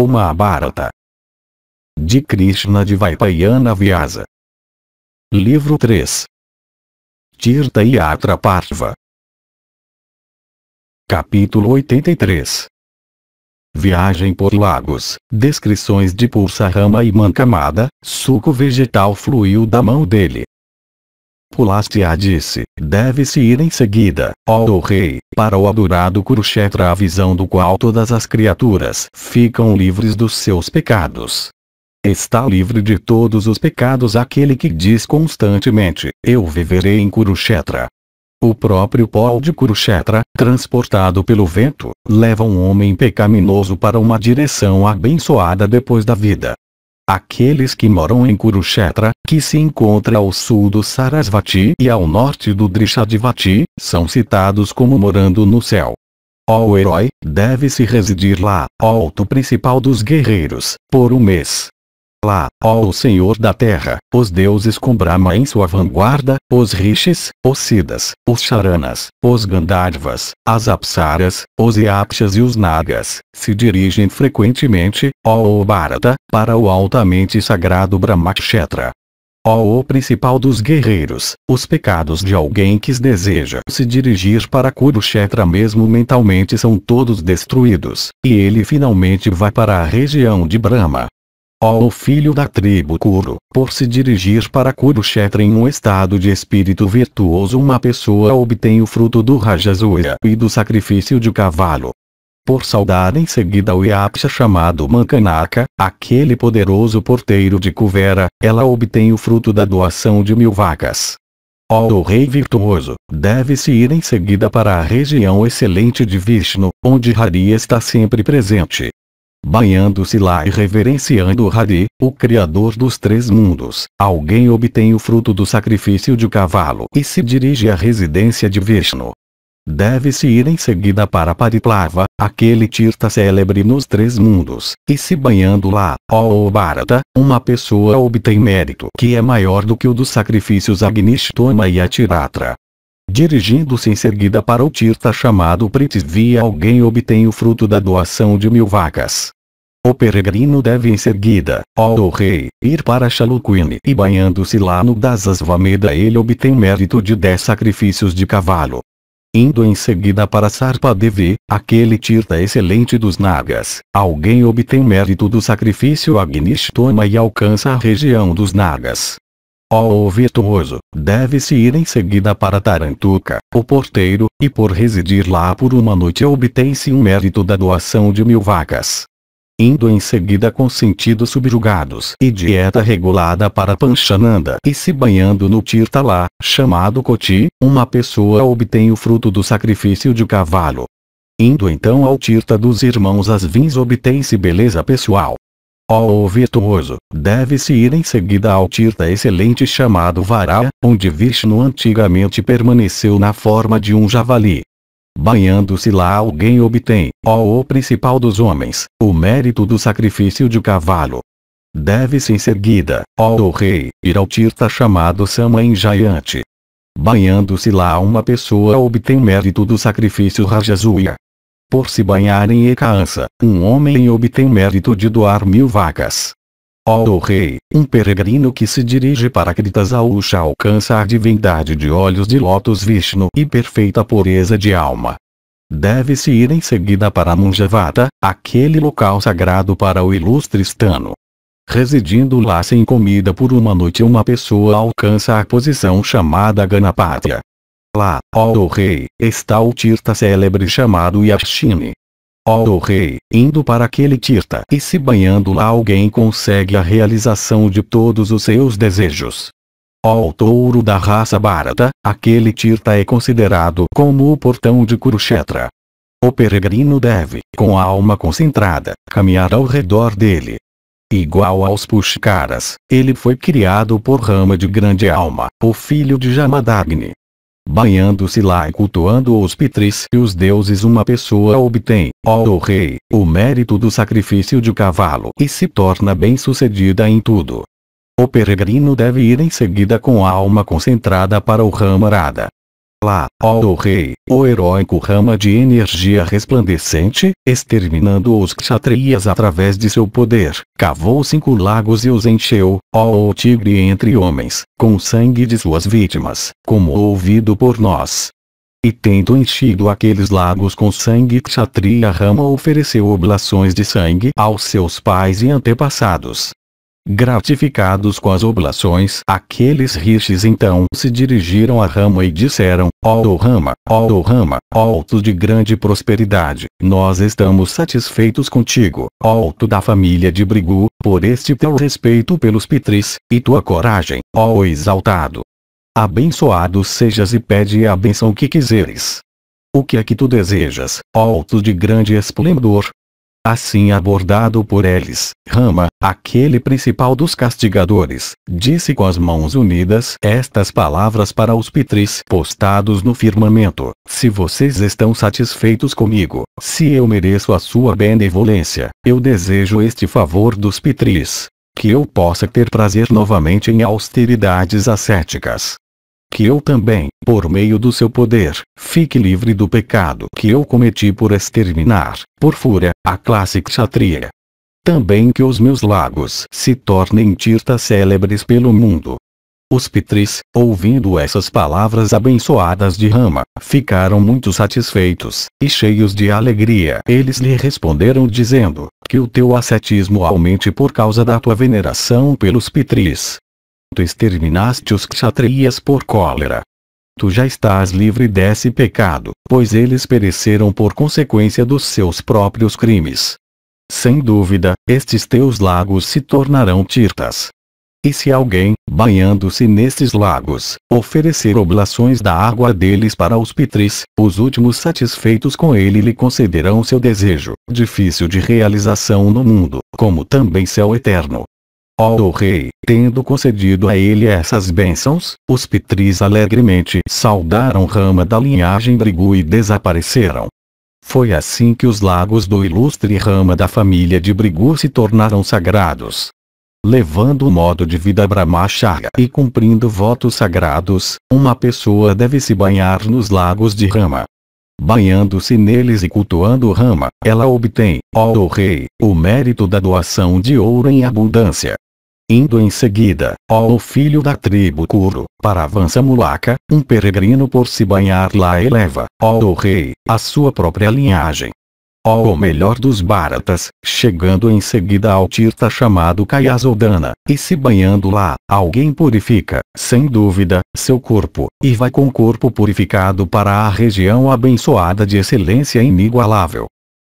o Mahabharata. De Krishna de Vaipayana Vyasa. Livro 3. Tirtha Yatra Parva. Capítulo 83. Viagem por lagos. Descrições de Purusharama e Mankamada. Suco vegetal fluiu da mão dele. Pulastya disse: deve-se ir em seguida, ó rei, para o adorado Kurukshetra, a visão do qual todas as criaturas ficam livres dos seus pecados. Está livre de todos os pecados aquele que diz constantemente: eu viverei em Kurukshetra. O próprio pó de Kurukshetra, transportado pelo vento, leva um homem pecaminoso para uma direção abençoada depois da vida. Aqueles que moram em Kurukshetra, que se encontra ao sul do Sarasvati e ao norte do Drishadivati, são citados como morando no céu. Ó herói, deve-se residir lá, ó alto principal dos guerreiros, por um mês. Lá, ó o Senhor da Terra, os deuses com Brahma em sua vanguarda, os Rishis, os Siddhas, os Charanas, os Gandharvas, as Apsaras, os Yakshas e os Nagas, se dirigem frequentemente, ó Bharata, para o altamente sagrado Brahmakshetra. Ó o principal dos guerreiros, os pecados de alguém que deseja se dirigir para Kurukshetra mesmo mentalmente são todos destruídos, e ele finalmente vai para a região de Brahma. Ó o filho da tribo Kuru, por se dirigir para Kurukshetra em um estado de espírito virtuoso, uma pessoa obtém o fruto do Rajasuya e do sacrifício de cavalo. Por saudar em seguida o Yaksha chamado Mankanaka, aquele poderoso porteiro de Kuvera, ela obtém o fruto da doação de 1000 vacas. Ó o rei virtuoso, deve-se ir em seguida para a região excelente de Vishnu, onde Hari está sempre presente. Banhando-se lá e reverenciando Hari, o Criador dos 3 mundos, alguém obtém o fruto do sacrifício de cavalo e se dirige à residência de Vishnu. Deve-se ir em seguida para Pariplava, aquele Tirtha célebre nos 3 mundos, e se banhando lá, ó Bharata, uma pessoa obtém mérito que é maior do que o dos sacrifícios Agnishtoma e Atiratra. Dirigindo-se em seguida para o Tirtha chamado Prithvi, alguém obtém o fruto da doação de 1000 vacas. O peregrino deve em seguida, ó rei, ir para Shalukwini e banhando-se lá no Dasasvamedha ele obtém mérito de 10 sacrifícios de cavalo. Indo em seguida para Sarpadevi, aquele Tirtha excelente dos Nagas, alguém obtém mérito do sacrifício Agnishtoma e alcança a região dos Nagas. Ó virtuoso, deve-se ir em seguida para Tarantuka, o porteiro, e por residir lá por uma noite obtém-se um mérito da doação de 1000 vacas. Indo em seguida com sentidos subjugados e dieta regulada para Panchananda e se banhando no Tirtha lá, chamado Koti, uma pessoa obtém o fruto do sacrifício de cavalo. Indo então ao Tirtha dos irmãos Asvins obtém-se beleza pessoal. Ó virtuoso, deve-se ir em seguida ao Tirtha excelente chamado Vara, onde Vishnu antigamente permaneceu na forma de um javali. Banhando-se lá alguém obtém, ó o principal dos homens, o mérito do sacrifício de cavalo. Deve-se em seguida, ó rei, ir ao Tirtha chamado Samanjayante. Banhando-se lá uma pessoa obtém mérito do sacrifício Rajasuya. Por se banhar em Ekaansa, um homem obtém mérito de doar 1000 vacas. Ó rei, um peregrino que se dirige para Kritasausha alcança a divindade de olhos de lótus Vishnu e perfeita pureza de alma. Deve-se ir em seguida para Munjavata, aquele local sagrado para o ilustre Stano. Residindo lá sem comida por uma noite uma pessoa alcança a posição chamada Ganapatya. Lá, ó rei, está o Tirtha célebre chamado Yashini. Ó rei, indo para aquele Tirtha e se banhando lá alguém consegue a realização de todos os seus desejos. Ó touro da raça Bharata, aquele Tirtha é considerado como o portão de Kurukshetra. O peregrino deve, com a alma concentrada, caminhar ao redor dele. Igual aos Pushkaras, ele foi criado por Rama de grande alma, o filho de Jamadagni. Banhando-se lá e cultuando os Pitris e os deuses uma pessoa obtém, ó rei, o mérito do sacrifício de cavalo e se torna bem-sucedida em tudo. O peregrino deve ir em seguida com a alma concentrada para o Ramarada. Lá, ó rei, o heróico rama de energia resplandecente, exterminando os kshatriyas através de seu poder, cavou 5 lagos e os encheu, ó tigre entre homens, com o sangue de suas vítimas, como ouvido por nós. E tendo enchido aqueles lagos com sangue, Kshatriya Rama ofereceu oblações de sangue aos seus pais e antepassados. Gratificados com as oblações, aqueles rishis então se dirigiram a Rama e disseram: ó Rama, tu de grande prosperidade, nós estamos satisfeitos contigo, ó tu da família de Brigu, por este teu respeito pelos pitris, e tua coragem, ó exaltado. Abençoado sejas e pede a bênção que quiseres. O que é que tu desejas, ó tu de grande esplendor? Assim abordado por eles, Rama, aquele principal dos castigadores, disse com as mãos unidas estas palavras para os pitris postados no firmamento: se vocês estão satisfeitos comigo, se eu mereço a sua benevolência, eu desejo este favor dos pitris: que eu possa ter prazer novamente em austeridades ascéticas. Que eu também, por meio do seu poder, fique livre do pecado que eu cometi por exterminar, por fúria, a classe kshatriya. Também que os meus lagos se tornem tirtas célebres pelo mundo. Os pitris, ouvindo essas palavras abençoadas de Rama, ficaram muito satisfeitos, e cheios de alegria. Eles lhe responderam dizendo: que o teu ascetismo aumente por causa da tua veneração pelos pitris. Tu exterminaste os kshatriyas por cólera. Tu já estás livre desse pecado, pois eles pereceram por consequência dos seus próprios crimes. Sem dúvida, estes teus lagos se tornarão tirtas. E se alguém, banhando-se nestes lagos, oferecer oblações da água deles para os pitris, os últimos satisfeitos com ele lhe concederão seu desejo, difícil de realização no mundo, como também céu eterno. Ó rei, tendo concedido a ele essas bênçãos, os pitris alegremente saudaram Rama da linhagem Brigu e desapareceram. Foi assim que os lagos do ilustre Rama da família de Brigu se tornaram sagrados. Levando o modo de vida Brahmacharya e cumprindo votos sagrados, uma pessoa deve se banhar nos lagos de Rama. Banhando-se neles e cultuando Rama, ela obtém, ó rei, o mérito da doação de ouro em abundância. Indo em seguida, ó filho da tribo Kuru, para Avansamulaka, um peregrino por se banhar lá eleva, ó rei, a sua própria linhagem. Ó o melhor dos Bharatas, chegando em seguida ao tirta chamado Kayasodhana, e se banhando lá, alguém purifica, sem dúvida, seu corpo, e vai com o corpo purificado para a região abençoada de excelência inigualável.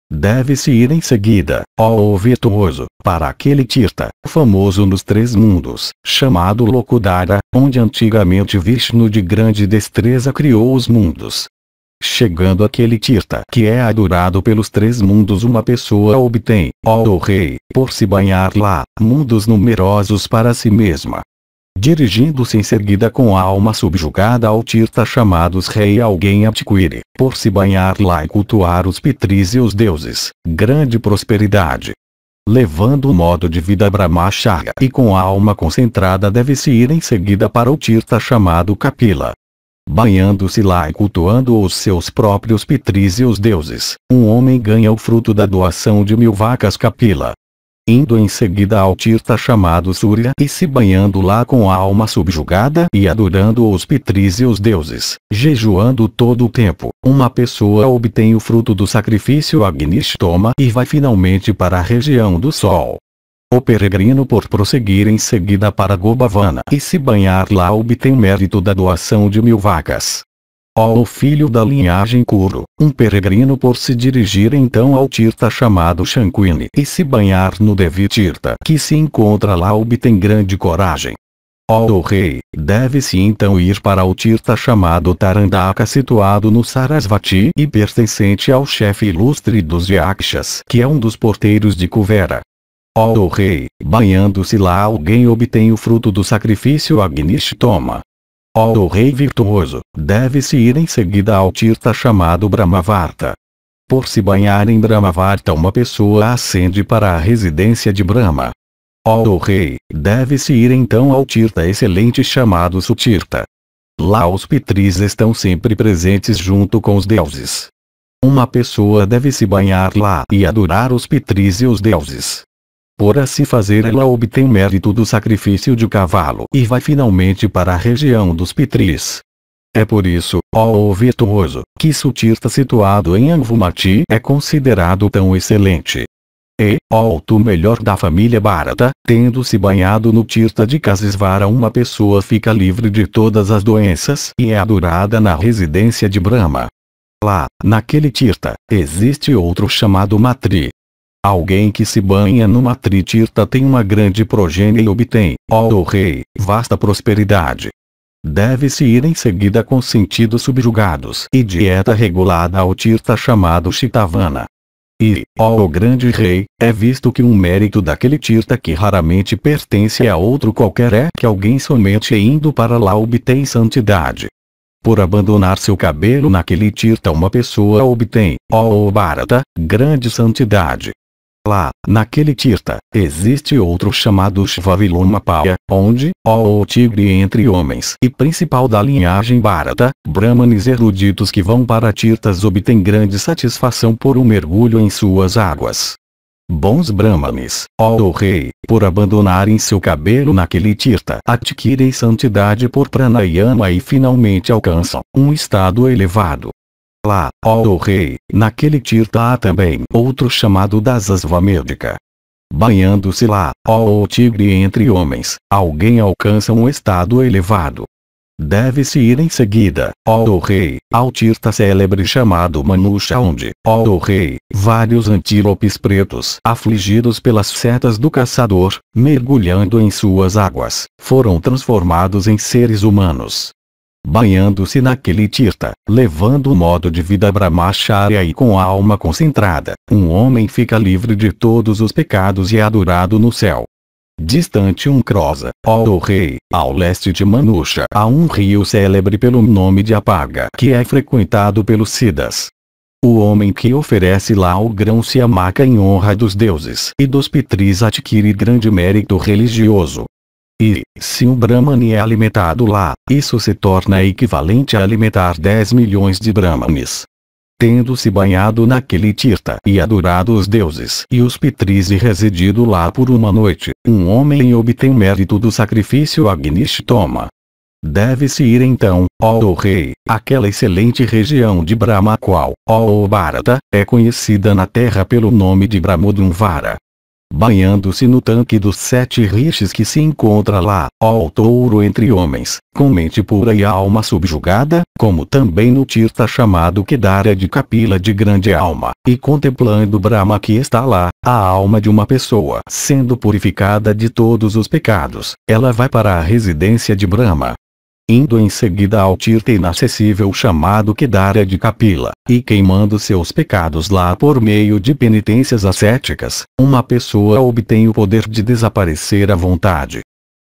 Deve-se ir em seguida, ó virtuoso, para aquele tirta, famoso nos 3 mundos, chamado Lokudara, onde antigamente Vishnu de grande destreza criou os mundos. Chegando aquele tirta que é adorado pelos 3 mundos, uma pessoa obtém, ó rei, por se banhar lá, mundos numerosos para si mesma. Dirigindo-se em seguida com a alma subjugada ao tirta chamados rei, alguém adquire, por se banhar lá e cultuar os pitris e os deuses, grande prosperidade. Levando o modo de vida Brahmacharya e com a alma concentrada, deve-se ir em seguida para o tirta chamado Kapila. Banhando-se lá e cultuando os seus próprios pitris e os deuses, um homem ganha o fruto da doação de 1000 vacas Kapila. Indo em seguida ao tirta chamado Surya e se banhando lá com a alma subjugada e adorando os pitris e os deuses, jejuando todo o tempo, uma pessoa obtém o fruto do sacrifício Agnishtoma e vai finalmente para a região do sol. O peregrino por prosseguir em seguida para Gobhavana e se banhar lá obtém o mérito da doação de 1000 vacas. Ó filho da linhagem Kuru, um peregrino por se dirigir então ao tirta chamado Shanquini e se banhar no Devi Tirta que se encontra lá obtém grande coragem. Ó rei, deve-se então ir para o tirta chamado Tarandaka situado no Sarasvati e pertencente ao chefe ilustre dos Yakshas que é um dos porteiros de Kuvera. Ó rei, banhando-se lá alguém obtém o fruto do sacrifício Agnishtoma. Ó rei virtuoso, deve-se ir em seguida ao tirta chamado Brahmavarta. Por se banhar em Brahmavarta uma pessoa ascende para a residência de Brahma. Ó rei, deve-se ir então ao tirta excelente chamado Sutirta. Lá os pitris estão sempre presentes junto com os deuses. Uma pessoa deve se banhar lá e adorar os pitris e os deuses. Por assim fazer, ela obtém mérito do sacrifício de cavalo e vai finalmente para a região dos pitris. É por isso, ó virtuoso, que Sutirtha situado em Anvumati é considerado tão excelente. E, ó tu melhor da família Bharata, tendo se banhado no Tirtha de Kasisvara, uma pessoa fica livre de todas as doenças e é adorada na residência de Brahma. Lá, naquele Tirtha, existe outro chamado Matri. Alguém que se banha no Matri Tirtha tem uma grande progênie e obtém, ó rei, vasta prosperidade. Deve-se ir em seguida com sentidos subjugados e dieta regulada ao Tirtha chamado Chitavana. E, ó grande rei, é visto que um mérito daquele Tirtha que raramente pertence a outro qualquer é que alguém somente indo para lá obtém santidade. Por abandonar seu cabelo naquele Tirtha uma pessoa obtém, ó Bharata, grande santidade. Lá, naquele Tirtha, existe outro chamado Shvavilomapaya, onde, ó o tigre entre homens e principal da linhagem Bharata, brahmanes eruditos que vão para Tirthas obtêm grande satisfação por um mergulho em suas águas. Bons brahmanes, ó rei, por abandonarem seu cabelo naquele Tirtha, adquirem santidade por pranayama e finalmente alcançam um estado elevado. Lá, ó rei, naquele Tirtha há também outro chamado Dasasvamedika. Banhando-se lá, ó o tigre entre homens, alguém alcança um estado elevado. Deve-se ir em seguida, ó rei, ao Tirtha célebre chamado Manusha, onde, ó rei, vários antílopes pretos afligidos pelas setas do caçador, mergulhando em suas águas, foram transformados em seres humanos. Banhando-se naquele Tirtha, levando o modo de vida brahmacharya e com a alma concentrada, um homem fica livre de todos os pecados e é adorado no céu. Distante um crosa, ó rei, ao leste de Manusha há um rio célebre pelo nome de Apaga que é frequentado pelos Siddhas. O homem que oferece lá o grão se amaca em honra dos deuses e dos pitris adquire grande mérito religioso. E, se um Brahmane é alimentado lá, isso se torna equivalente a alimentar 10 milhões de Brahmanes. Tendo se banhado naquele Tirtha e adorado os deuses e os pitris e residido lá por uma noite, um homem obtém mérito do sacrifício Agnishtoma. Deve-se ir então, ó rei, àquela excelente região de Brahma a qual, ó Bharata, é conhecida na terra pelo nome de Brahmodumvara. Banhando-se no tanque dos 7 rishis que se encontra lá, ó touro entre homens, com mente pura e alma subjugada, como também no Tirtha chamado Kedara de Kapila de grande alma, e contemplando Brahma que está lá, a alma de uma pessoa sendo purificada de todos os pecados, ela vai para a residência de Brahma. Indo em seguida ao Tirtha inacessível chamado Kedara de Kapila, e queimando seus pecados lá por meio de penitências ascéticas, uma pessoa obtém o poder de desaparecer à vontade.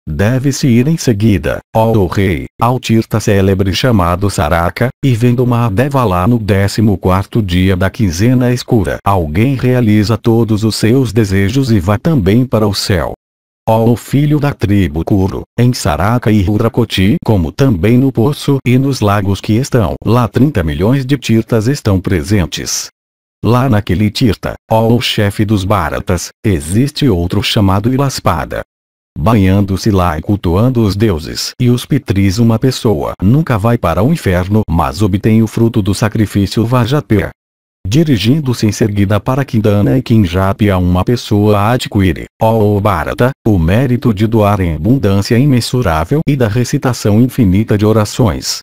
Deve-se ir em seguida, ó rei, ao Tirtha célebre chamado Saraka, e vendo Mahadeva lá no 14º dia da quinzena escura, alguém realiza todos os seus desejos e vai também para o céu. Ó o filho da tribo Kuru, em Saraka e Hurakoti, como também no poço e nos lagos que estão lá 30 milhões de Tirthas estão presentes. Lá naquele Tirtha, ó o chefe dos Bharatas, existe outro chamado Ilaspada. Banhando-se lá e cultuando os deuses e os pitris, uma pessoa nunca vai para o inferno, mas obtém o fruto do sacrifício Vajapaya. Dirigindo-se em seguida para Kindana e Kinjapia, uma pessoa adquire, ó Bharata, o mérito de doar em abundância imensurável e da recitação infinita de orações.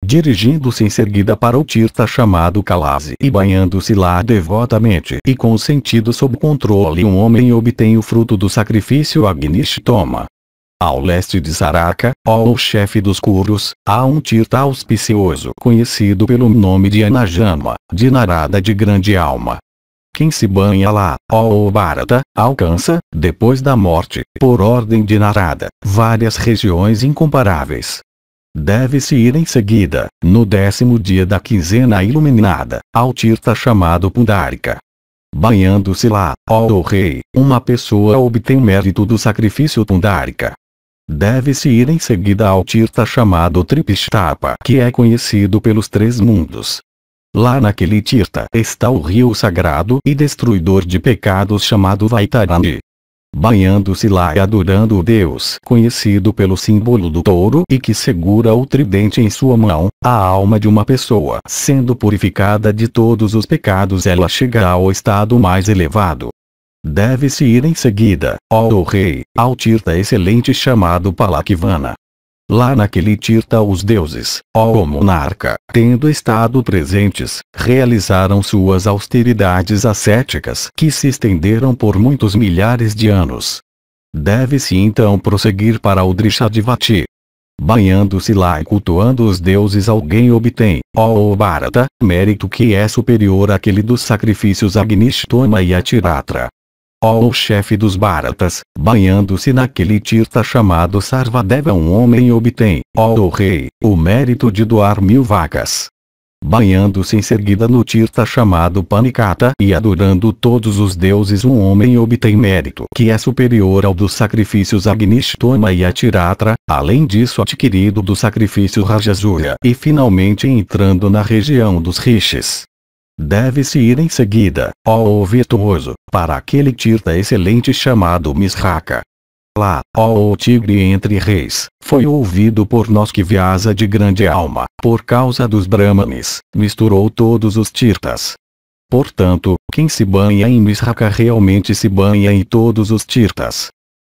Dirigindo-se em seguida para o Tirtha chamado Kalasi e banhando-se lá devotamente e com o sentido sob controle, um homem obtém o fruto do sacrifício Agnishtoma. Ao leste de Saraka, ó o chefe dos Kurus, há um Tirtha auspicioso conhecido pelo nome de Anajama, de Narada de grande alma. Quem se banha lá, ó Bharata, alcança, depois da morte, por ordem de Narada, várias regiões incomparáveis. Deve-se ir em seguida, no 10º dia da quinzena iluminada, ao Tirtha chamado Pundarika. Banhando-se lá, ó rei, uma pessoa obtém mérito do sacrifício Pundarika. Deve-se ir em seguida ao Tirtha chamado Tripistapa, que é conhecido pelos 3 mundos. Lá naquele Tirtha está o rio sagrado e destruidor de pecados chamado Vaitarani. Banhando-se lá e adorando o Deus conhecido pelo símbolo do touro e que segura o tridente em sua mão, a alma de uma pessoa sendo purificada de todos os pecados, ela chega ao estado mais elevado. Deve-se ir em seguida, ó rei, ao Tirtha excelente chamado Palakvana. Lá naquele Tirtha os deuses, ó monarca, tendo estado presentes, realizaram suas austeridades ascéticas que se estenderam por muitos milhares de anos. Deve-se então prosseguir para o Drishadivati. Banhando-se lá e cultuando os deuses, alguém obtém, ó Bharata, mérito que é superior àquele dos sacrifícios Agnishtoma e Atiratra. Ó o chefe dos Bharatas, banhando-se naquele Tirtha chamado Sarvadeva, um homem obtém, ó rei, o mérito de doar 1000 vacas. Banhando-se em seguida no Tirtha chamado Panikata e adorando todos os deuses, um homem obtém mérito que é superior ao dos sacrifícios Agnishtoma e Atiratra, além disso adquirido do sacrifício Rajasuya, e finalmente entrando na região dos Rishis. Deve-se ir em seguida, ó virtuoso, para aquele Tirtha excelente chamado Misraka. Lá, ó tigre entre reis, foi ouvido por nós que Vyasa de grande alma, por causa dos Brahmanes, misturou todos os Tirthas. Portanto, quem se banha em Misraka realmente se banha em todos os Tirthas.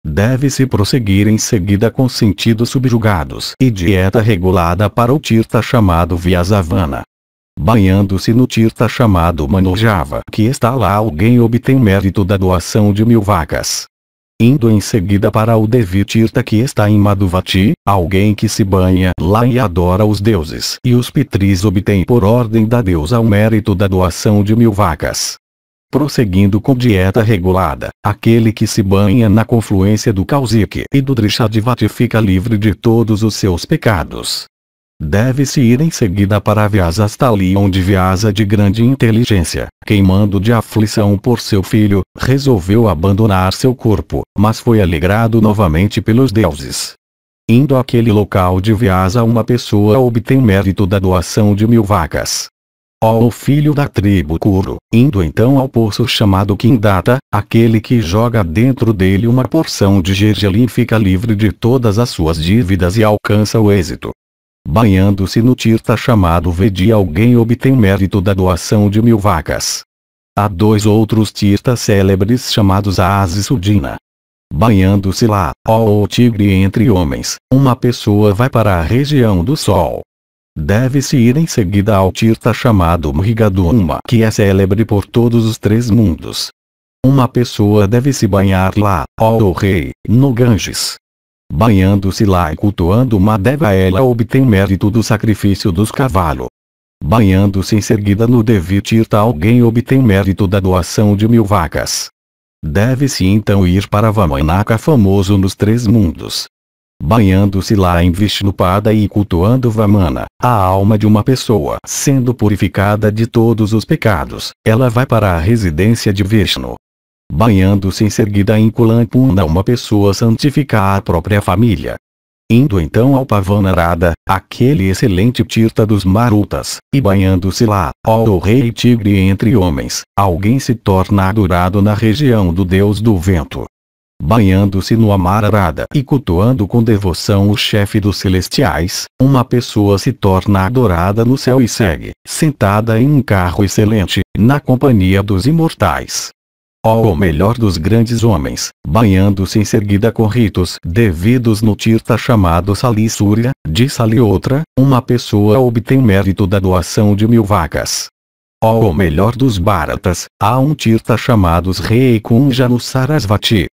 Deve-se prosseguir em seguida com sentidos subjugados e dieta regulada para o Tirtha chamado Vyasavana. Banhando-se no Tirtha chamado Manojava, que está lá, alguém obtém mérito da doação de 1000 vacas. Indo em seguida para o Devi Tirtha que está em Madhuvati, alguém que se banha lá e adora os deuses e os pitris obtém por ordem da deusa o mérito da doação de 1000 vacas. Prosseguindo com dieta regulada, aquele que se banha na confluência do Kausiki e do Drishadivati fica livre de todos os seus pecados. Deve-se ir em seguida para Vyasastali, onde Vyasa de grande inteligência, queimando de aflição por seu filho, resolveu abandonar seu corpo, mas foi alegrado novamente pelos deuses. Indo àquele local de Vyasa, uma pessoa obtém mérito da doação de 1000 vacas. Ó filho da tribo Kuru, indo então ao poço chamado Kindata, aquele que joga dentro dele uma porção de gergelim fica livre de todas as suas dívidas e alcança o êxito. Banhando-se no Tirtha chamado Vedi, alguém obtém mérito da doação de 1000 vacas. Há 2 outros Tirthas célebres chamados Asa e Sudina. Banhando-se lá, ó tigre entre homens, uma pessoa vai para a região do sol. Deve-se ir em seguida ao Tirtha chamado Mrigaduma, que é célebre por todos os 3 mundos. Uma pessoa deve se banhar lá, ó rei, no Ganges. Banhando-se lá e cultuando Madeva, ela obtém mérito do sacrifício dos cavalos. Banhando-se em seguida no Devi Tirtha, alguém obtém mérito da doação de 1000 vacas. Deve-se então ir para Vamanaka, famoso nos 3 mundos. Banhando-se lá em Vishnupada e cultuando Vamana, a alma de uma pessoa sendo purificada de todos os pecados, ela vai para a residência de Vishnu. Banhando-se em seguida em Kulampuna, uma pessoa santifica a própria família. Indo então ao Pavanarada, aquele excelente Tirtha dos Marutas, e banhando-se lá, ó rei tigre entre homens, alguém se torna adorado na região do deus do vento. Banhando-se no Amararada e cultuando com devoção o chefe dos celestiais, uma pessoa se torna adorada no céu e segue, sentada em um carro excelente, na companhia dos imortais. Ó o melhor dos grandes homens, banhando-se em seguida com ritos devidos no Tirtha chamado Salisúria, de Saliotra, uma pessoa obtém mérito da doação de 1000 vacas. Ó o melhor dos Bharatas, há um Tirtha chamado Rei Kunja no Sarasvati.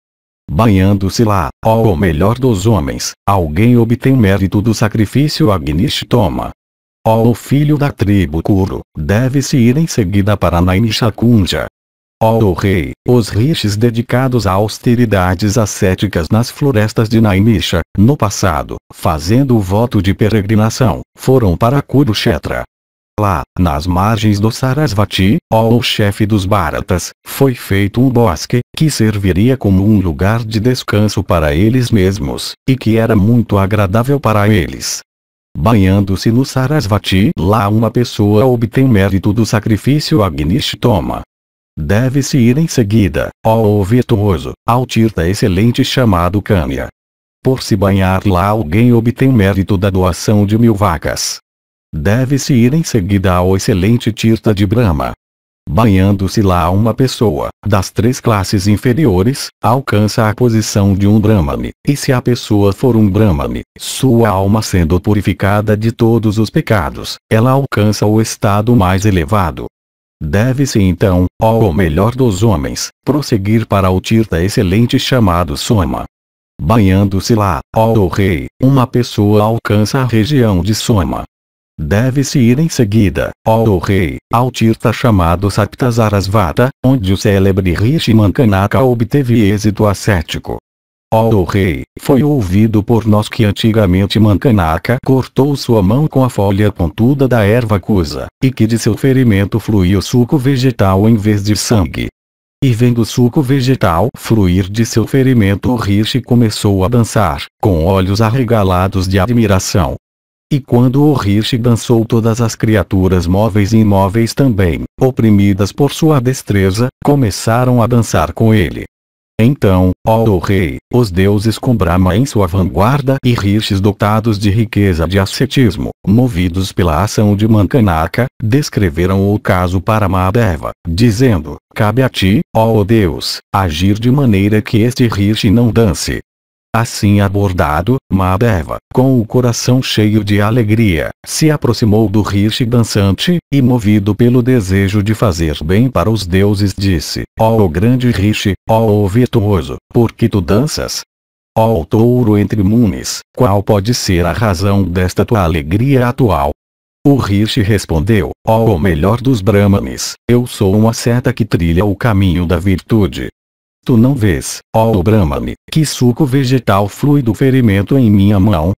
Banhando-se lá, ó o melhor dos homens, alguém obtém mérito do sacrifício Agnishtoma. Ó o filho da tribo Kuru, deve-se ir em seguida para Naimishakunja. Ó rei, os rishis dedicados a austeridades ascéticas nas florestas de Naimisha, no passado, fazendo o voto de peregrinação, foram para Kurukshetra. Lá, nas margens do Sarasvati, ó o chefe dos Bharatas, foi feito um bosque, que serviria como um lugar de descanso para eles mesmos, e que era muito agradável para eles. Banhando-se no Sarasvati, lá uma pessoa obtém mérito do sacrifício Agnishtoma. Deve-se ir em seguida, ó virtuoso, ao tirtha excelente chamado Kanya. Por se banhar lá alguém obtém mérito da doação de 1000 vacas. Deve-se ir em seguida ao excelente tirtha de Brahma. Banhando-se lá uma pessoa, das 3 classes inferiores, alcança a posição de um Brahmane, e se a pessoa for um Brahmane, sua alma sendo purificada de todos os pecados, ela alcança o estado mais elevado. Deve-se então, ó o melhor dos homens, prosseguir para o tirtha excelente chamado Soma. Banhando-se lá, ó o rei, uma pessoa alcança a região de Soma. Deve-se ir em seguida, ó o rei, ao tirtha chamado Saptasarasvata, onde o célebre Rishi Mankanaka obteve êxito ascético. Ó o rei, foi ouvido por nós que antigamente Mankanaka cortou sua mão com a folha pontuda da erva cusa, e que de seu ferimento fluía suco vegetal em vez de sangue. E vendo o suco vegetal fluir de seu ferimento, o Rishi começou a dançar, com olhos arregalados de admiração. E quando o Rishi dançou, todas as criaturas móveis e imóveis também, oprimidas por sua destreza, começaram a dançar com ele. Então, ó o rei, os deuses com Brahma em sua vanguarda e rishis dotados de riqueza de ascetismo, movidos pela ação de Mankanaka, descreveram o caso para Mahadeva, dizendo: cabe a ti, ó Deus, agir de maneira que este rishi não dance. Assim abordado, Mahadeva, com o coração cheio de alegria, se aproximou do rishi dançante, e movido pelo desejo de fazer bem para os deuses disse: ó grande rishi, ó virtuoso, por que tu danças? Ó touro entre munis, qual pode ser a razão desta tua alegria atual? O rishi respondeu: ó melhor dos brahmanes, eu sou um asceta que trilha o caminho da virtude. Tu não vês, ó Brahmane, que suco vegetal flui do ferimento em minha mão?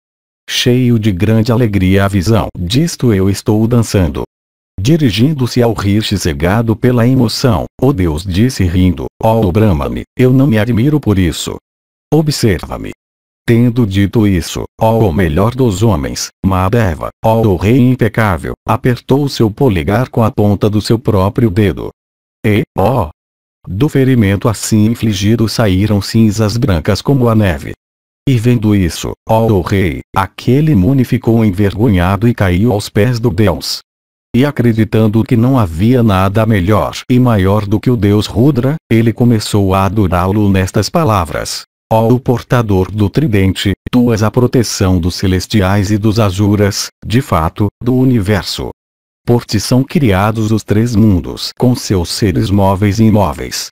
Cheio de grande alegria à visão disto eu estou dançando. Dirigindo-se ao rishi cegado pela emoção, o Deus disse rindo: ó Brahmane, eu não me admiro por isso. Observa-me. Tendo dito isso, ó o melhor dos homens, Mahadeva, ó o rei impecável, apertou seu polegar com a ponta do seu próprio dedo. E, ó, do ferimento assim infligido saíram cinzas brancas como a neve. E vendo isso, ó o rei, aquele muni ficou envergonhado e caiu aos pés do Deus. E acreditando que não havia nada melhor e maior do que o Deus Rudra, ele começou a adorá-lo nestas palavras: ó o portador do tridente, tu és a proteção dos celestiais e dos asuras, de fato, do universo. Por ti são criados os 3 mundos com seus seres móveis e imóveis.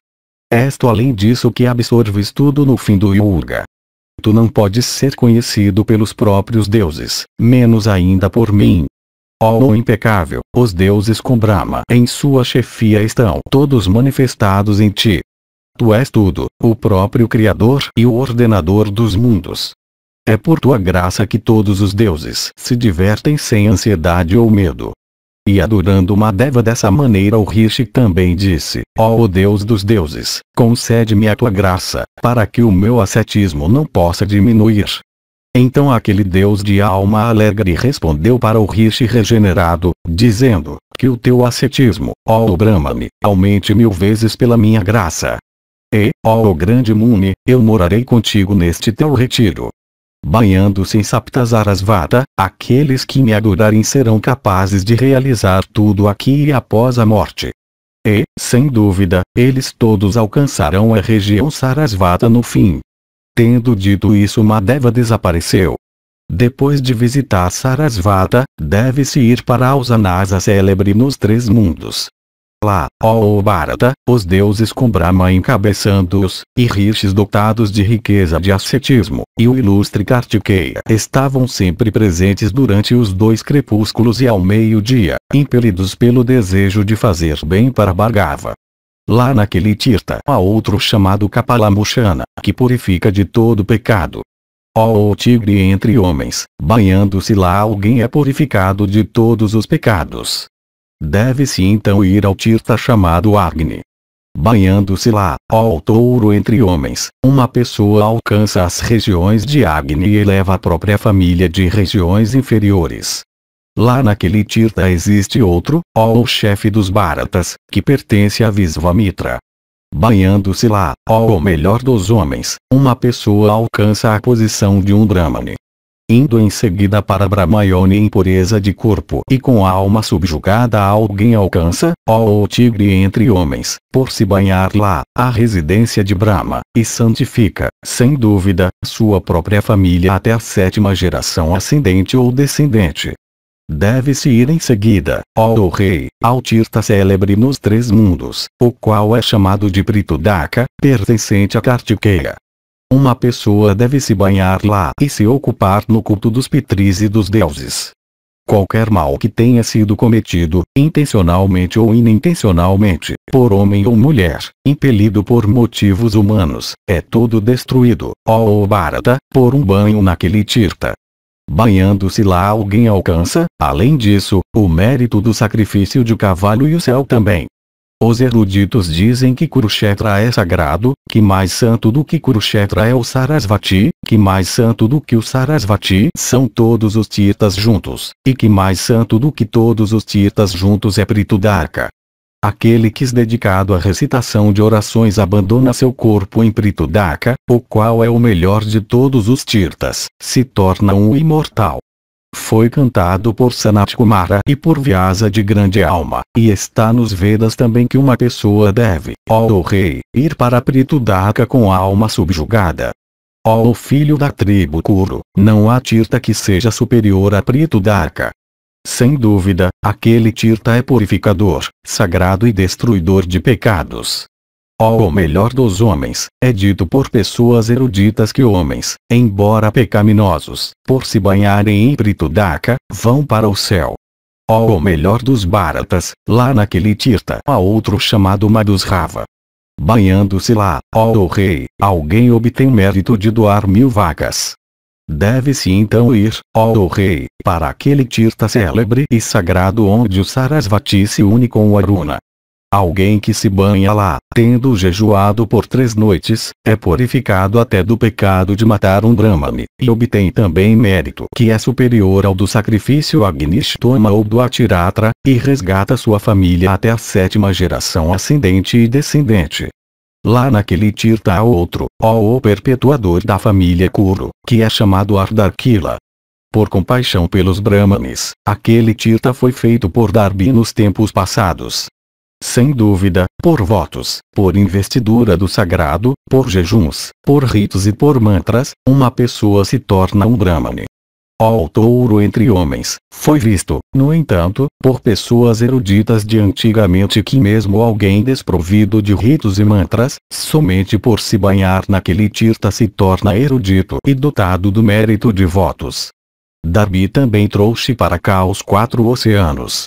És tu além disso que absorves tudo no fim do Yuga. Tu não podes ser conhecido pelos próprios deuses, menos ainda por mim. Ó impecável, os deuses com Brahma em sua chefia estão todos manifestados em ti. Tu és tudo, o próprio Criador e o ordenador dos mundos. É por tua graça que todos os deuses se divertem sem ansiedade ou medo. E adorando Mahadeva dessa maneira, o rishi também disse: ó Deus dos deuses, concede-me a tua graça, para que o meu ascetismo não possa diminuir. Então aquele Deus de alma alegre respondeu para o rishi regenerado, dizendo: que o teu ascetismo, ó Brahmane, aumente 1000 vezes pela minha graça. E, ó grande Muni, eu morarei contigo neste teu retiro. Banhando-se em Saptasarasvata, aqueles que me adorarem serão capazes de realizar tudo aqui e após a morte. E, sem dúvida, eles todos alcançarão a região Sarasvata no fim. Tendo dito isso, Mahadeva desapareceu. Depois de visitar Sarasvata, deve-se ir para Ausanasa célebre nos 3 mundos. Lá, ó Bharata, os deuses com Brahma encabeçando-os, e rishis dotados de riqueza de ascetismo, e o ilustre Kartikeya estavam sempre presentes durante os 2 crepúsculos e ao meio-dia, impelidos pelo desejo de fazer bem para Bhargava. Lá naquele tirtha há outro chamado Kapalamochana, que purifica de todo pecado. Ó tigre entre homens, banhando-se lá alguém é purificado de todos os pecados. Deve-se então ir ao tirtha chamado Agni. Banhando-se lá, ó touro entre homens, uma pessoa alcança as regiões de Agni e eleva a própria família de regiões inferiores. Lá naquele Tirtha existe outro, ó o chefe dos Bharatas, que pertence a Visvamitra. Banhando-se lá, ó o melhor dos homens, uma pessoa alcança a posição de um Brahmane. Indo em seguida para Brahmayoni em pureza de corpo e com a alma subjugada alguém alcança, ó o tigre entre homens, por se banhar lá, a residência de Brahma, e santifica, sem dúvida, sua própria família até a 7ª geração ascendente ou descendente. Deve-se ir em seguida, ó o rei, ao Tirtha célebre nos 3 mundos, o qual é chamado de Pritudaka, pertencente a Kartikeya. Uma pessoa deve se banhar lá e se ocupar no culto dos pitris e dos deuses. Qualquer mal que tenha sido cometido, intencionalmente ou inintencionalmente, por homem ou mulher, impelido por motivos humanos, é todo destruído, ó Bharata, por um banho naquele Tirtha. Banhando-se lá alguém alcança, além disso, o mérito do sacrifício de cavalo e o céu também. Os eruditos dizem que Kurukshetra é sagrado, que mais santo do que Kurukshetra é o Sarasvati, que mais santo do que o Sarasvati são todos os Tirthas juntos, e que mais santo do que todos os Tirthas juntos é Pritudaka. Aquele que se dedicado à recitação de orações abandona seu corpo em Pritudaka, o qual é o melhor de todos os Tirthas, se torna um imortal. Foi cantado por Sanat Kumara e por Vyasa de grande alma, e está nos Vedas também que uma pessoa deve, ó rei, ir para Pritudaka com a alma subjugada. Ó filho da tribo Kuru, não há Tirtha que seja superior a Pritudaka. Sem dúvida, aquele Tirtha é purificador, sagrado e destruidor de pecados. Ó o melhor dos homens, é dito por pessoas eruditas que homens, embora pecaminosos, por se banharem em Pritudaka, vão para o céu. Ó o melhor dos Bharatas, lá naquele Tirtha há outro chamado Madhusrava. Banhando-se lá, ó rei, alguém obtém mérito de doar 1000 vacas. Deve-se então ir, ó rei, para aquele Tirtha célebre e sagrado onde o Sarasvati se une com o Aruna. Alguém que se banha lá, tendo jejuado por 3 noites, é purificado até do pecado de matar um Brahmane, e obtém também mérito que é superior ao do sacrifício Agnishtoma ou do Atiratra, e resgata sua família até a 7ª geração ascendente e descendente. Lá naquele Tirtha há outro, ó o perpetuador da família Kuru, que é chamado Ardakila. Por compaixão pelos Brahmanes, aquele Tirtha foi feito por Darbi nos tempos passados. Sem dúvida, por votos, por investidura do sagrado, por jejuns, por ritos e por mantras, uma pessoa se torna um Brahmane. Ó touro entre homens, foi visto, no entanto, por pessoas eruditas de antigamente que mesmo alguém desprovido de ritos e mantras, somente por se banhar naquele Tirtha se torna erudito e dotado do mérito de votos. Darbi também trouxe para cá os 4 oceanos.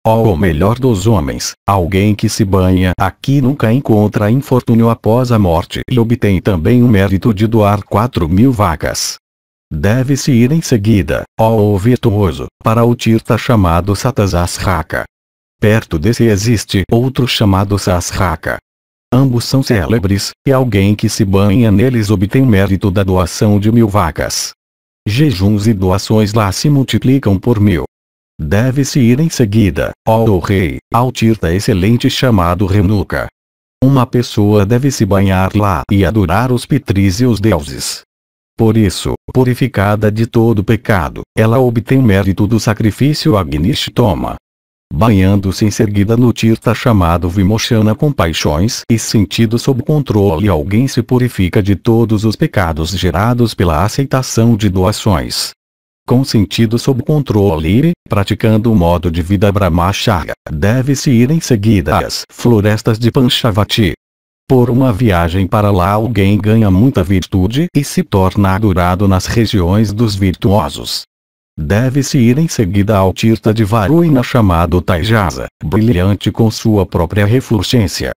Ó o melhor dos homens, alguém que se banha aqui nunca encontra infortúnio após a morte e obtém também o mérito de doar 4000 vacas. Deve-se ir em seguida, ó o virtuoso, para o Tirtha chamado Satasasraka. Perto desse existe outro chamado Sasraka. Ambos são célebres, e alguém que se banha neles obtém mérito da doação de 1000 vacas. Jejuns e doações lá se multiplicam por 1000. Deve-se ir em seguida, ó rei, ao Tirtha excelente chamado Renuka. Uma pessoa deve se banhar lá e adorar os pitris e os deuses. Por isso, purificada de todo pecado, ela obtém mérito do sacrifício Agnishtoma. Banhando-se em seguida no Tirtha chamado Vimochana com paixões e sentido sob controle, alguém se purifica de todos os pecados gerados pela aceitação de doações. Com sentido sob controle e, praticando o modo de vida Brahmacharya, deve-se ir em seguida às florestas de Panchavati. Por uma viagem para lá alguém ganha muita virtude e se torna adorado nas regiões dos virtuosos. Deve-se ir em seguida ao Tirtha de Varuna chamado Taijasa, brilhante com sua própria refulgência.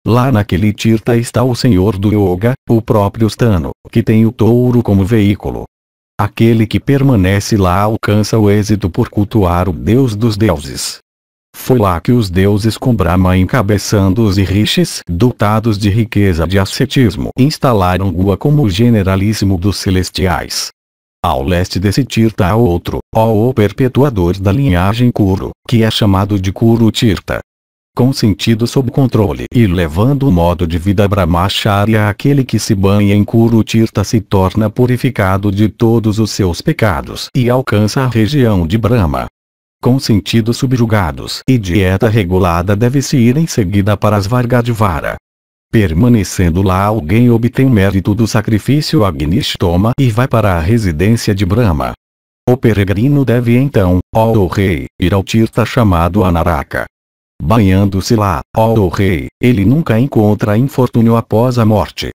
Lá naquele Tirtha está o Senhor do Yoga, o próprio Stano, que tem o touro como veículo. Aquele que permanece lá alcança o êxito por cultuar o Deus dos deuses. Foi lá que os deuses com Brahma encabeçando os rishis, dotados de riqueza de ascetismo, instalaram Gua como generalíssimo dos celestiais. Ao leste desse Tirtha há outro, o perpetuador da linhagem Kuru, que é chamado de Kuru Tirtha. Com sentido sob controle e levando o modo de vida Brahmacharya, aquele que se banha em Kuru Tirtha se torna purificado de todos os seus pecados e alcança a região de Brahma. Com sentido subjugados e dieta regulada deve-se ir em seguida para Svargadvara. Permanecendo lá, alguém obtém mérito do sacrifício Agnishtoma e vai para a residência de Brahma. O peregrino deve então, ó rei, ir ao Tirtha chamado Anaraka. Banhando-se lá, ó rei, ele nunca encontra infortúnio após a morte.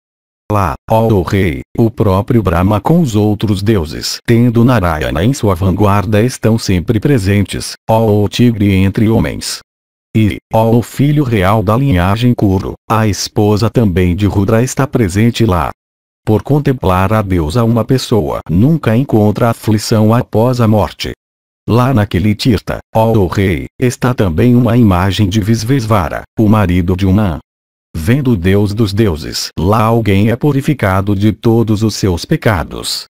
Lá, ó rei, o próprio Brahma com os outros deuses, tendo Narayana em sua vanguarda, estão sempre presentes, ó tigre entre homens. E, ó o filho real da linhagem Kuru, a esposa também de Rudra está presente lá. Por contemplar a deusa, uma pessoa nunca encontra aflição após a morte. Lá naquele Tirtha, ó rei, está também uma imagem de Visvesvara, o marido de Uma. Vendo o Deus dos deuses, lá alguém é purificado de todos os seus pecados.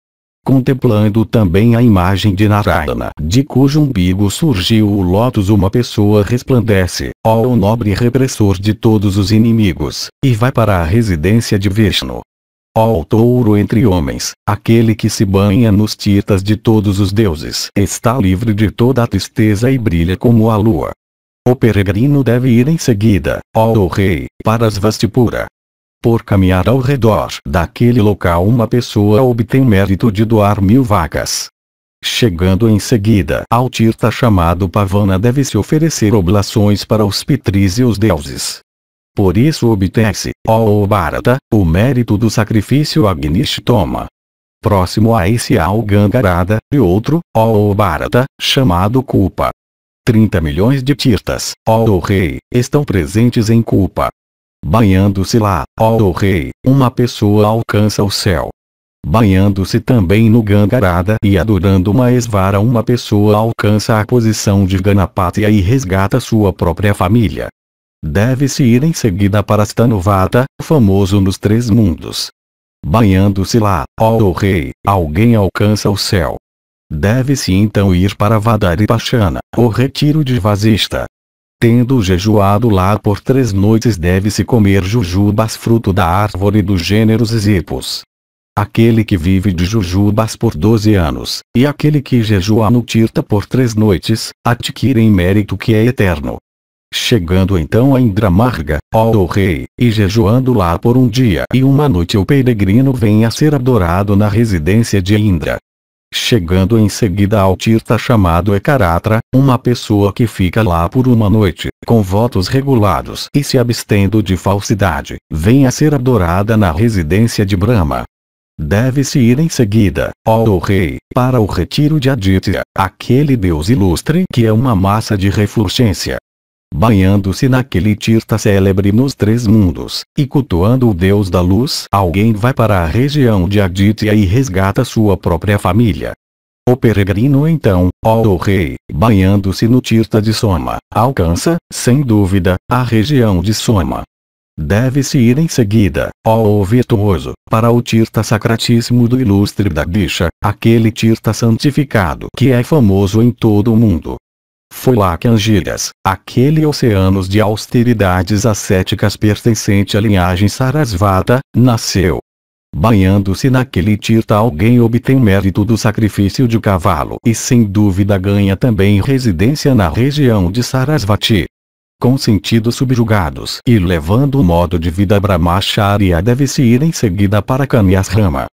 Contemplando também a imagem de Narayana, de cujo umbigo surgiu o lótus, uma pessoa resplandece, ó o nobre repressor de todos os inimigos, e vai para a residência de Vishnu. Ó o touro entre homens, aquele que se banha nos tirtas de todos os deuses, está livre de toda a tristeza e brilha como a lua. O peregrino deve ir em seguida, ó rei, para Svastipura. Por caminhar ao redor daquele local, uma pessoa obtém mérito de doar 1000 vacas. Chegando em seguida ao Tirtha chamado Pavana, deve-se oferecer oblações para os pitris e os deuses. Por isso obtém-se, ó Bharata, o mérito do sacrifício Agnishtoma. Próximo a esse há o Gangarada, e outro, ó Bharata, chamado Kulpa. 30 milhões de tirtas, ó rei, estão presentes em Kulpa. Banhando-se lá, ó rei, uma pessoa alcança o céu. Banhando-se também no Gangarada e adorando uma esvara, uma pessoa alcança a posição de Ganapatya e resgata sua própria família. Deve-se ir em seguida para Stanuvata, famoso nos 3 mundos. Banhando-se lá, ó rei, alguém alcança o céu. Deve-se então ir para Vadaripashana, o retiro de Vasista. Tendo jejuado lá por 3 noites, deve-se comer jujubas, fruto da árvore dos gêneros Zipos. Aquele que vive de jujubas por 12 anos, e aquele que jejua no Tirtha por 3 noites, adquirem mérito que é eterno. Chegando então a Indramarga, ó rei, e jejuando lá por 1 dia e 1 noite, o peregrino vem a ser adorado na residência de Indra. Chegando em seguida ao Tirtha chamado Ekaratra, uma pessoa que fica lá por 1 noite, com votos regulados e se abstendo de falsidade, vem a ser adorada na residência de Brahma. Deve-se ir em seguida, ó rei, para o retiro de Aditya, aquele deus ilustre que é uma massa de refulgência. Banhando-se naquele Tirtha célebre nos 3 mundos, e cultuando o deus da luz, alguém vai para a região de Aditya e resgata sua própria família. O peregrino então, ó rei, banhando-se no Tirtha de Soma, alcança, sem dúvida, a região de Soma. Deve-se ir em seguida, ó virtuoso, para o Tirtha sacratíssimo do ilustre Dagisha, aquele Tirtha santificado que é famoso em todo o mundo. Foi lá que Angiras, aquele oceanos de austeridades ascéticas pertencente à linhagem Sarasvata, nasceu. Banhando-se naquele Tirtha, alguém obtém mérito do sacrifício de cavalo e sem dúvida ganha também residência na região de Sarasvati. Com sentidos subjugados e levando o modo de vida Brahmacharya, deve-se ir em seguida para Kanyasrama.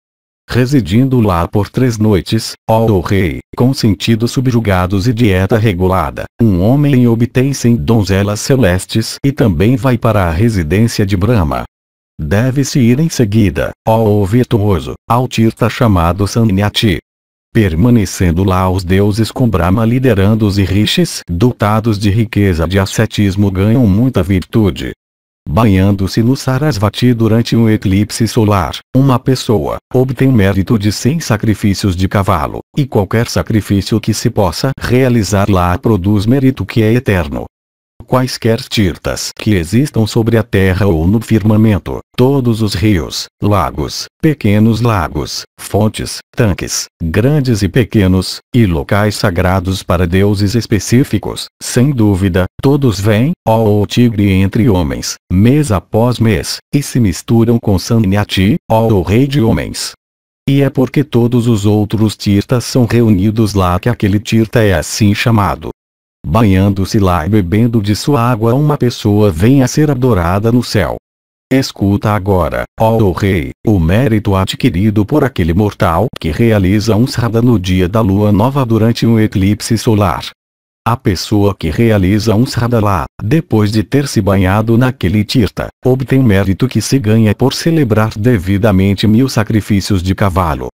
Residindo lá por 3 noites, ó rei, com sentidos subjugados e dieta regulada, um homem obtém 100 donzelas celestes e também vai para a residência de Brahma. Deve-se ir em seguida, ó virtuoso, ao Tirtha chamado Sanyati. Permanecendo lá, os deuses com Brahma liderando os rishis, dotados de riqueza de ascetismo, ganham muita virtude. Banhando-se no Sarasvati durante um eclipse solar, uma pessoa obtém mérito de 100 sacrifícios de cavalo, e qualquer sacrifício que se possa realizar lá produz mérito que é eterno. Quaisquer tirtas que existam sobre a terra ou no firmamento, todos os rios, lagos, pequenos lagos, fontes, tanques, grandes e pequenos, e locais sagrados para deuses específicos, sem dúvida, todos vêm, ó o tigre entre homens, mês após mês, e se misturam com Sanyati, ó o rei de homens. E é porque todos os outros tirtas são reunidos lá que aquele tirta é assim chamado. Banhando-se lá e bebendo de sua água, uma pessoa vem a ser adorada no céu. Escuta agora, ó o rei, o mérito adquirido por aquele mortal que realiza um srada no dia da lua nova durante um eclipse solar. A pessoa que realiza um srada lá, depois de ter se banhado naquele tirta, obtém mérito que se ganha por celebrar devidamente 1000 sacrifícios de cavalo.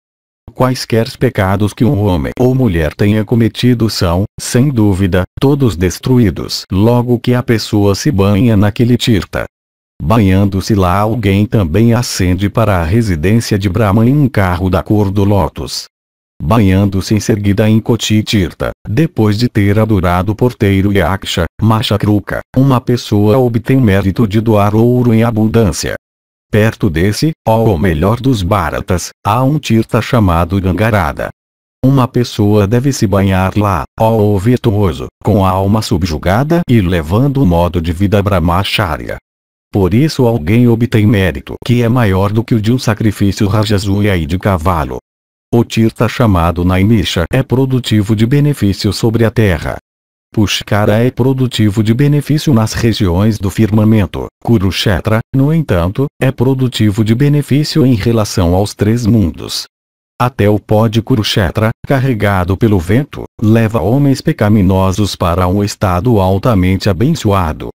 Quaisquer pecados que um homem ou mulher tenha cometido são, sem dúvida, todos destruídos logo que a pessoa se banha naquele tirta. Banhando-se lá, alguém também ascende para a residência de Brahma em um carro da cor do lótus. Banhando-se em seguida em Koti Tirta, depois de ter adorado o porteiro Yaksha, Machakruka, uma pessoa obtém mérito de doar ouro em abundância. Perto desse, ó o melhor dos Bharatas, há um tirta chamado Gangarada. Uma pessoa deve se banhar lá, ó o virtuoso, com a alma subjugada e levando o modo de vida Brahmacharya. Por isso alguém obtém mérito que é maior do que o de um sacrifício Rajasuya e de cavalo. O tirta chamado Naimisha é produtivo de benefício sobre a terra. Pushkara é produtivo de benefício nas regiões do firmamento. Kurukshetra, no entanto, é produtivo de benefício em relação aos 3 mundos. Até o pó de Kurukshetra, carregado pelo vento, leva homens pecaminosos para um estado altamente abençoado.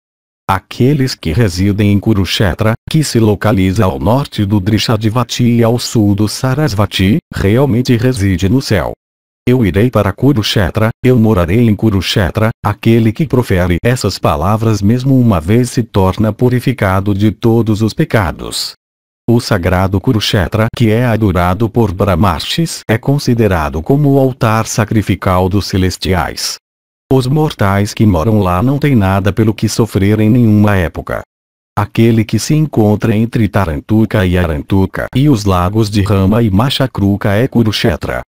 Aqueles que residem em Kurukshetra, que se localiza ao norte do Drishadivati e ao sul do Sarasvati, realmente reside no céu. Eu irei para Kurukshetra, eu morarei em Kurukshetra. Aquele que profere essas palavras mesmo uma vez se torna purificado de todos os pecados. O sagrado Kurukshetra, que é adorado por Brahmarshis, é considerado como o altar sacrificial dos celestiais. Os mortais que moram lá não têm nada pelo que sofrer em nenhuma época. Aquele que se encontra entre Tarantuka e Arantuka e os lagos de Rama e Machakruka é Kurukshetra.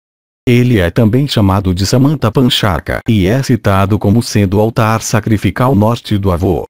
Ele é também chamado de Samanta Panchaka e é citado como sendo o altar sacrificial norte do avô.